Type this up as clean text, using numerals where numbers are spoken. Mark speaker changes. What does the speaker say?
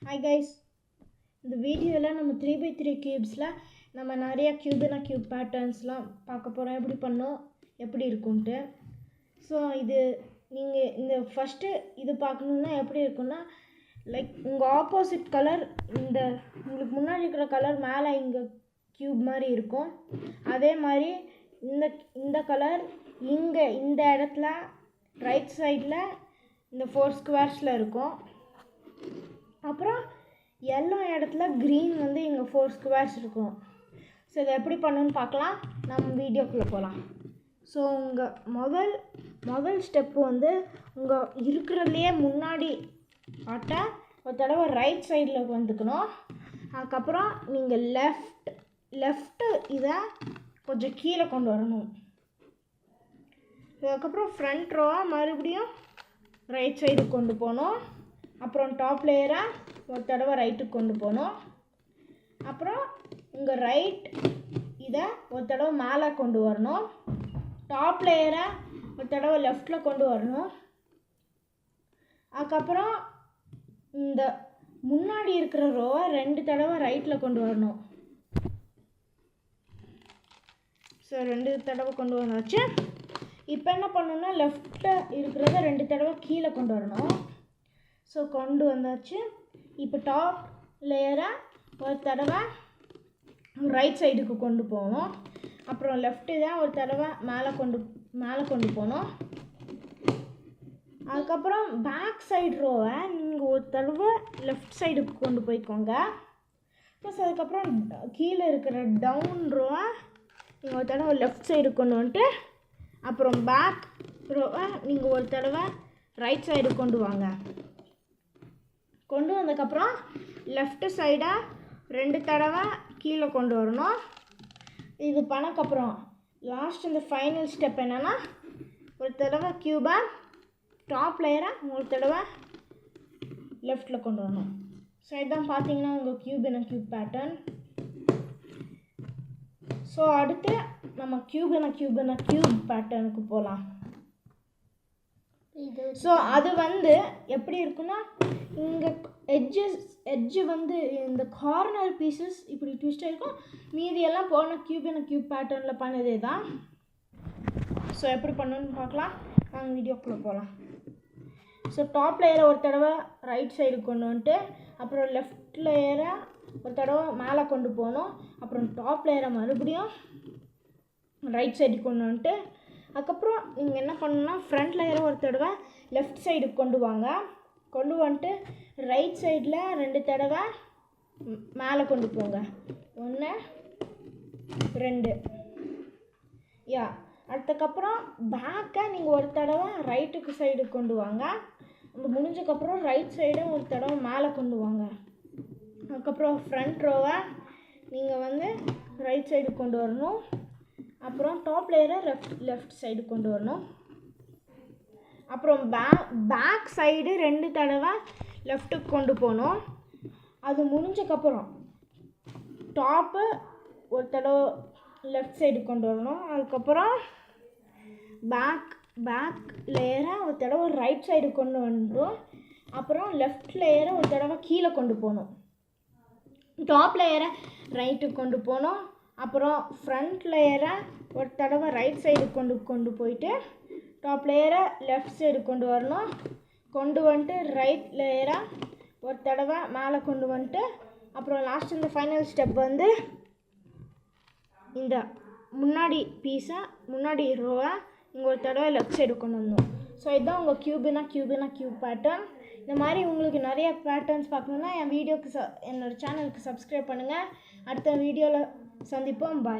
Speaker 1: Hi guys, இந்த வீடியோவில் நம்ம 3x3 கியூப்ஸில் நம்ம நிறைய கியூப் பேட்டர்ன்ஸ்லாம் பார்க்க போகிறோம். எப்படி பண்ணோம், எப்படி இருக்கும்ட்டு. ஸோ இது நீங்கள் இந்த ஃபஸ்ட்டு இது பார்க்கணுன்னா எப்படி இருக்குன்னா, லைக் உங்கள் ஆப்போசிட் கலர் இந்த உங்களுக்கு முன்னாடி இருக்கிற கலர் மேலே இங்கே கியூப் மாதிரி இருக்கும். அதே மாதிரி இந்த கலர் இங்கே இந்த இடத்துல ரைட் சைடில் இந்த 4 ஸ்கொயர்ஸில் இருக்கும். அப்புறம் எல்லா இடத்துல க்ரீன் வந்து இங்கே 4 ஸ்கொயர்ஸ் இருக்கும். ஸோ இதை எப்படி பண்ணணுன்னு பார்க்கலாம். நம்ம வீடியோக்குள்ளே போகலாம். ஸோ உங்கள் முதல் ஸ்டெப்பு வந்து உங்கள் இருக்கிறதுலையே முன்னாடி ஆட்டை ஒரு தடவை ரைட் சைடில் வந்துக்கணும். அதுக்கப்புறம் நீங்கள் லெஃப்ட்டு இதை கொஞ்சம் கீழே கொண்டு வரணும். அதுக்கப்புறம் ஃப்ரண்ட் ரோவாக மறுபடியும் ரைட் சைடு கொண்டு போகணும். அப்புறம் டாப் லேயராக ஒரு தடவை ரைட்டுக்கு கொண்டு போகணும். அப்புறம் உங்கள் ரைட் இதை ஒரு தடவை மேலே கொண்டு வரணும். டாப் லேயரை ஒரு தடவை லெஃப்டில் கொண்டு வரணும். அதுக்கப்புறம் இந்த முன்னாடி இருக்கிற ரோவை 2 தடவை ரைட்டில் கொண்டு வரணும். ஸோ 2 தடவை கொண்டு வந்தாச்சு. இப்போ என்ன பண்ணணும்னா லெஃப்ட்டில் இருக்கிறத 2 தடவை கீழே கொண்டு வரணும். ஸோ கொண்டு வந்தாச்சு. இப்போ டாப் லேயரை ஒரு தடவை ரைட் சைடுக்கு கொண்டு போகணும். அப்புறம் லெஃப்ட்டு தான் ஒரு தடவை மேலே கொண்டு போகணும். அதுக்கப்புறம் பேக் சைடு ரோவை நீங்கள் ஒரு தடவை லெஃப்ட் சைடுக்கு கொண்டு போய்க்கோங்க. ப்ளஸ் அதுக்கப்புறம் கீழே இருக்கிற டவுன் ரோவை நீங்கள் ஒரு தடவை லெஃப்ட் சைடு கொண்டு வந்துட்டு அப்புறம் பேக் ரோவை நீங்கள் ஒரு தடவை ரைட் சைடு கொண்டு வாங்க. கொண்டு வந்ததுக்கப்புறம் லெஃப்ட்டு சைடை 2 தடவை கீழே கொண்டு வரணும். இது பண்ணக்கப்புறம் லாஸ்ட் இந்த ஃபைனல் ஸ்டெப் என்னென்னா ஒரு தடவை கியூபை டாப் லேயரை ஒரு தடவை லெஃப்டில் கொண்டு வரணும். ஸோ இதுதான் பார்த்தீங்கன்னா உங்கள் கியூப் பேட்டர்ன். ஸோ அடுத்து நம்ம கியூப் பேட்டர்னுக்கு போகலாம். ஸோ அது வந்து எப்படி இருக்குன்னா, இங்கே எட்ஜு வந்து இந்த கார்னர் பீசஸ் இப்படி ட்விஸ்டாக இருக்கும். மீதியெல்லாம் போன கியூப் பேட்டர்னில் பண்ணதே தான். ஸோ எப்படி பண்ணணுன்னு பார்க்கலாம். நாங்கள் வீடியோக்குள்ளே போகலாம். ஸோ டாப் லேயரை ஒரு தடவை ரைட் சைடு கொண்டு வந்துட்டு அப்புறம் லெஃப்ட் லேயரை ஒரு தடவை மேலே கொண்டு போகணும். அப்புறம் டாப் லேயரை மறுபடியும் ரைட் சைடு கொண்டு வந்துட்டு அதுக்கப்புறம் நீங்கள் என்ன பண்ணணுன்னா ஃப்ரண்ட் லேயரை ஒரு தடவை லெஃப்ட் சைடுக்கு கொண்டு வாங்க. கொண்டு வந்துட்டு ரைட் சைடில் 2 தடவை மேலே கொண்டு போங்க. 1 2 யா. அதுக்கப்புறம் பேக்கை நீங்கள் ஒரு தடவை ரைட்டுக்கு சைடு கொண்டு வாங்க. அது முடிஞ்சக்கப்புறம் ரைட் சைடை ஒரு தடவை மேலே கொண்டு வாங்க. அதுக்கப்புறம் ஃப்ரண்ட் ரோவை நீங்கள் வந்து ரைட் சைடு கொண்டு வரணும். அப்புறம் டாப் லேயரை லெஃப்ட் சைடு கொண்டு வரணும். அப்புறம் பேக் சைடு 2 தடவை லெஃப்ட்டுக்கு கொண்டு போகணும். அது முடிஞ்சக்கப்புறம் டாப்பு ஒரு தடவை லெஃப்ட் சைடு கொண்டு வரணும். அதுக்கப்புறம் பேக் லேயரை ஒரு தடவை ரைட் சைடு கொண்டு வந்துடும். அப்புறம் லெஃப்ட் லேயரை ஒரு தடவை கீழே கொண்டு போகணும். டாப் லேயரை ரைட்டுக்கு கொண்டு போகணும். அப்புறம் ஃப்ரண்ட் லேயரை ஒரு தடவை ரைட் சைடு கொண்டு போயிட்டு டாப் லேயரை லெஃப்ட் சைடு கொண்டு வரணும். கொண்டு வந்துட்டு ரைட் லேயரை ஒரு தடவை மேலே கொண்டு வந்துட்டு அப்புறம் லாஸ்ட் இந்த ஃபைனல் ஸ்டெப் வந்து இந்த முன்னாடி ரோவை இங்கே ஒரு தடவை லெஃப்ட் சைடு கொண்டு வரணும். ஸோ இதுதான் உங்கள் கியூப் பேட்டர்ன். இந்த மாதிரி உங்களுக்கு நிறைய பேட்டர்ன்ஸ் பார்க்கணுன்னா என் வீடியோக்கு என்னோடய சேனலுக்கு சப்ஸ்கிரைப் பண்ணுங்கள். அடுத்த வீடியோவில் சந்திப்போம். பாய்.